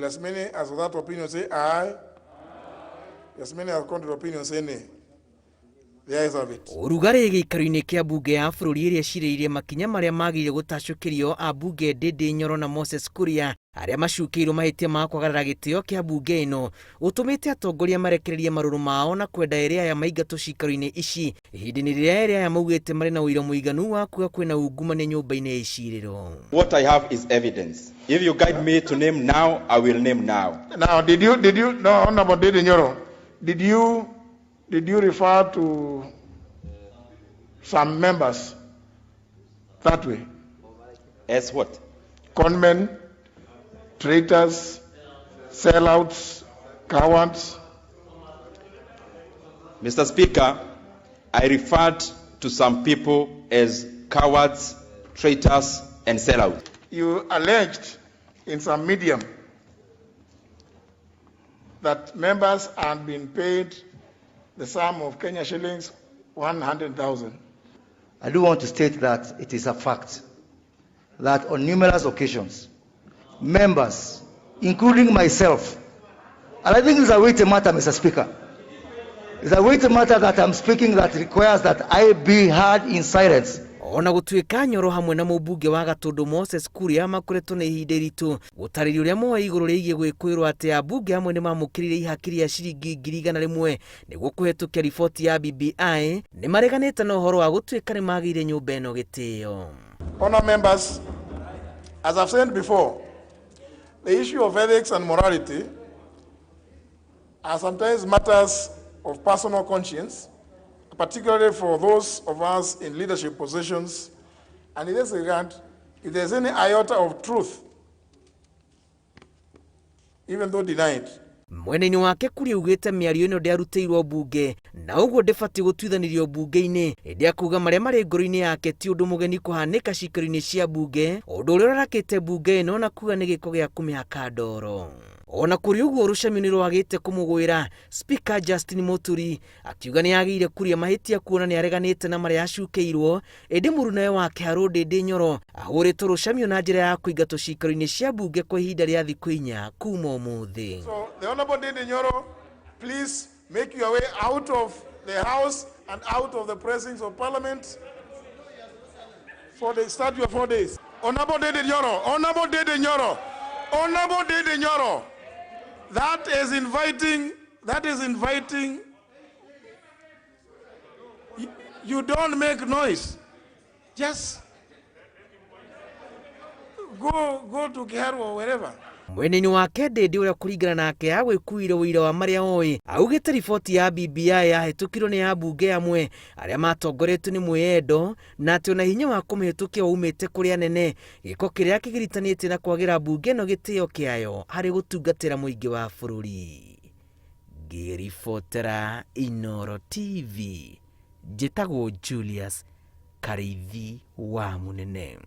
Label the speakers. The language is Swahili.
Speaker 1: Will as many as of that opinion say aye? As many as contrary opinion say nay? The ayes have it.
Speaker 2: Urugari gĩikaro-inĩ kĩa Mbunge ya bũrũri ĩrĩa cirĩirie makinya marĩa magĩrĩire gũtacũkĩrio Ambunge Ndindi Nyoro na Moses Kuria arĩa macukĩirwo mahĩtia ma kwagarara gĩtĩo kĩa mbunge ĩno ũtũmĩte atongoria marekererie marũrũ mao na kwenda erĩ aya maingatwo cikaro-inĩ ici ihinda-inĩ rĩrĩa erĩ aya maugĩte marĩ na ũira mũiganu wa kuga kwĩna ungumania nyũmba-inĩ ya icirĩro.
Speaker 3: What I have is evidence. If you guide me to name now, I will name now.
Speaker 1: Now, did you no, Honorable Ndindi Nyoro, did you refer to some members that way?
Speaker 3: As what?
Speaker 1: Conmen, traitors, sellouts, cowards?
Speaker 3: Mr. Speaker, I referred to some people as cowards, traitors, and sellouts.
Speaker 1: You alleged in some medium that members had been paid the sum of Kenya shillings 100,000.
Speaker 4: I do want to state that it is a fact that on numerous occasions, members, including myself, and I think it's a weighty matter, Mr. Speaker. It's a weighty matter that I'm speaking that requires that I be heard in silence.
Speaker 2: Ona gũtuĩka Nyoro hamwe na mũmbunge wa Gatũndũ Moses Kuria makoretwo na ihinda iritũ gũtarĩria ũrĩa moĩ igũrũ rĩgiĩ gwĩkũĩrwo atĩ ambunge amwe nĩ mamũkĩrire ihaki rĩa ciringi 100,000 nĩguo kũhetũkia riboti ya BBI nĩ mareganĩte na ũhoro wa gũtuĩka nĩ magĩire nyũmba ĩno gĩtĩo.
Speaker 1: Honour members, as I've said before, the issue of ethics and morality are sometimes matters of personal conscience, particularly for those of us in leadership positions. And in this regard, if there's any iota of truth, even though denied,
Speaker 2: mwena-inĩ wake Kuria ugĩte mĩario ĩno ndĩarutĩirwo mbunge na ũguo ndĩbatiĩ gũtuithanĩrio mbunge-inĩ ĩndĩ akuga marĩa marĩ ngoro-inĩ yake ti ũndũ mũgeni kũhanĩka cikaro-inĩ cia mbunge ũndũ ũrĩa ũrarakĩte mbunge ĩno na kuga nĩ gĩko gĩa kũmĩhaka ndoro. Ona kũrĩ ũguo rũcamio nĩ rwagĩte kũmũgwĩra Speaker Justin Muturi akiuga nĩ agĩire Kuria mahĩtia kuona nĩ areganĩte na marĩa acukĩirwo ĩndĩ mũrunawe wake Ndindi Nyoro ahũrĩtwo rũcamio na njĩra ya kũingatwo cikaro-inĩ cia mbunge kwa ihinda rĩa thikũ 4 kuma ũmũthĩ.
Speaker 1: So the Honorable Ndindi Nyoro, please make your way out of the house and out of the precincts of Parliament for the statute of 4 days. Honorable Ndindi Nyoro, Honorable Ndindi Nyoro, Honorable Ndindi Nyoro. That is inviting. You don't make noise. Just go to Kiharu or wherever.
Speaker 2: Mwena-inĩ wake Ndindi ũrĩa kũringana nake agwĩkuire ũira wa marĩa oĩ augĩte riboti ya BBI yahetũkirwo nĩ ambunge amwe arĩa matongoretio nĩ mwĩyendo na atĩ ona hinya wa kũmĩhetũkia umĩte kũrĩ anene gĩko kĩrĩa kĩgiritanĩtie na kwagĩra mbunge ĩno gĩtĩo kĩayo harĩ gũtungatĩra mũingĩ wa bũrũri. Ngĩribotera Inooro TV, njĩtagwo Julius Karĩithi wa Mũnene.